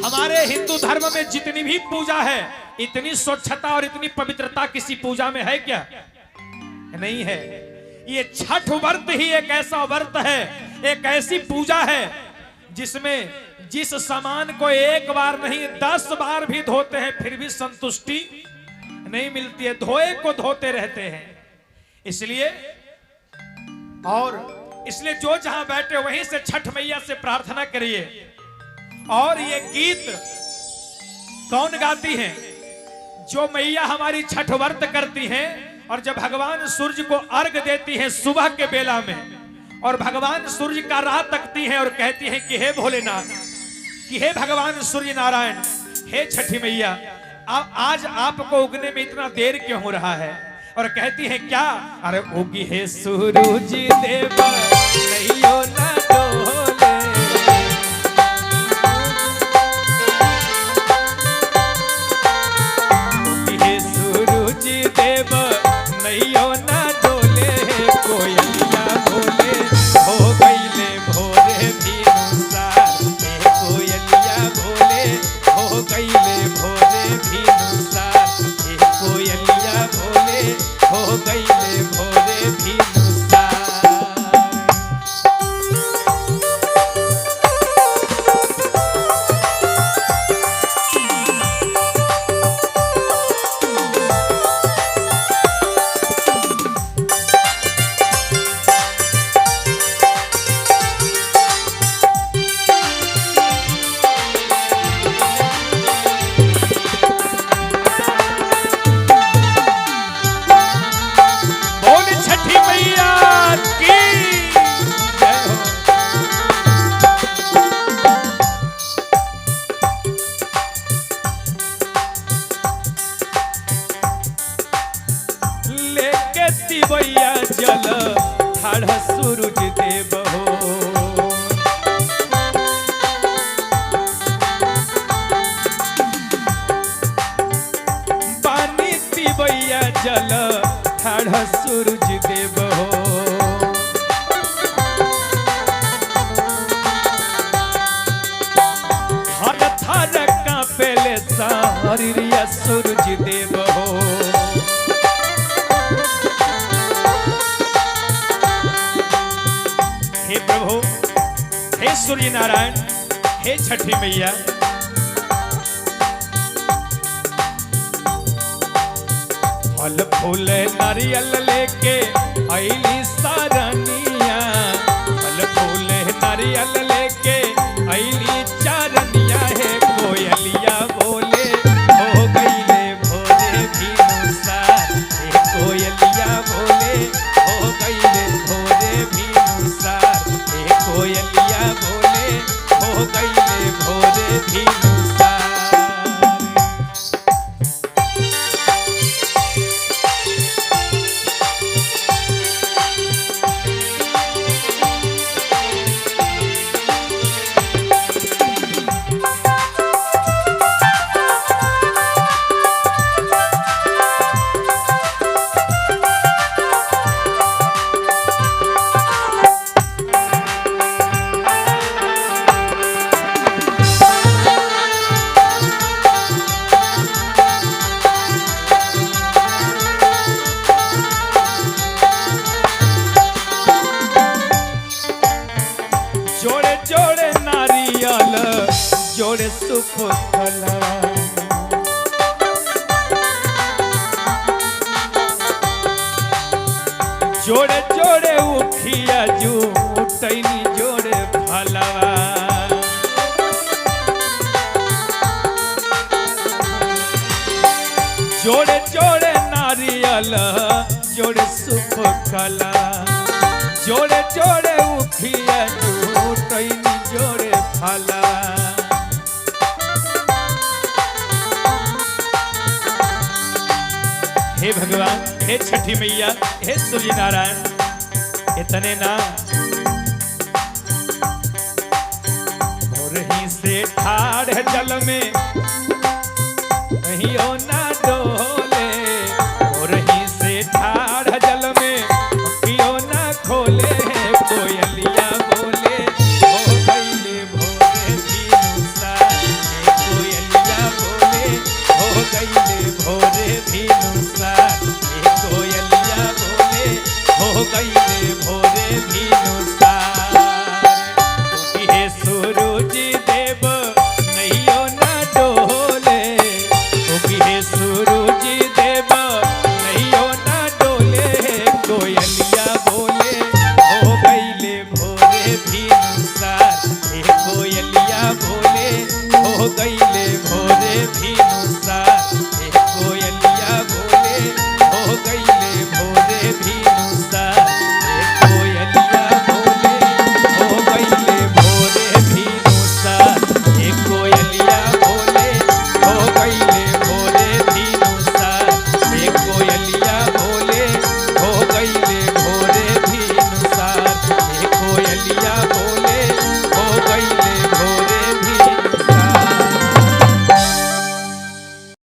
हमारे हिंदू धर्म में जितनी भी पूजा है, इतनी स्वच्छता और इतनी पवित्रता किसी पूजा में है क्या? नहीं है। ये छठ व्रत ही एक ऐसा व्रत है, एक ऐसी पूजा है जिसमें जिस सामान को एक बार नहीं 10 बार भी धोते हैं फिर भी संतुष्टि नहीं मिलती है, धोए को धोते रहते हैं। इसलिए जो जहां बैठे वहीं से छठ मैया से प्रार्थना करिए। और ये गीत कौन गाती हैं? जो मैया हमारी छठ व्रत करती हैं और जब भगवान सूर्य को अर्घ देती हैं सुबह के बेला में, और भगवान सूर्य का राह तकती हैं और कहती हैं कि हे भोलेनाथ, कि हे भगवान सूर्य नारायण, हे छठी मैया, आज आपको उगने में इतना देर क्यों हो रहा है? और कहती है क्या? अरे उगी है सूरज देवा नैयो न डोले, उगी है सूरज देवा नैयो न डोले, कोयलिया बोले हो गईले भोरे भिनुसार, कोयलिया बोले हो गईले भोरे भिनुसार, कोयलिया बोले हो गईले भोरे भिनुसार। भैया जल ठाढ़ सूरज देव हो, पानी पिबैया जल ठाढ़ सूरज देव हो, हर थर कांपेले सारिया सूरज देव हो। हे प्रभु, हे सूर्य नारायण, हे छठी मैया, फल फूल नारियल लेके आईली सारनिया, फल फूल नारियल लेके आईली चारनिया, है कोयलिया बोले हो गईले भोरे भिनुसार, हे कोयलिया बोले हो गईले भोरे भिनुसार, कोयलिया बोले हो गईले भोरे भिनुसार। जोड़े जोड़े नारियल जोड़े सुफला, जोड़े जोड़े उखिया जूटैनी जोड़े फलवा, जोड़े जोड़े नारियल जोड़े सुफला, जोड़े जोड़े उखिया जूटैनी जोड़े फलवा। हे भगवान, हे छठी मैया, हे सूर्य नारायण, इतने ना भोर ही से ठाढ़ जल में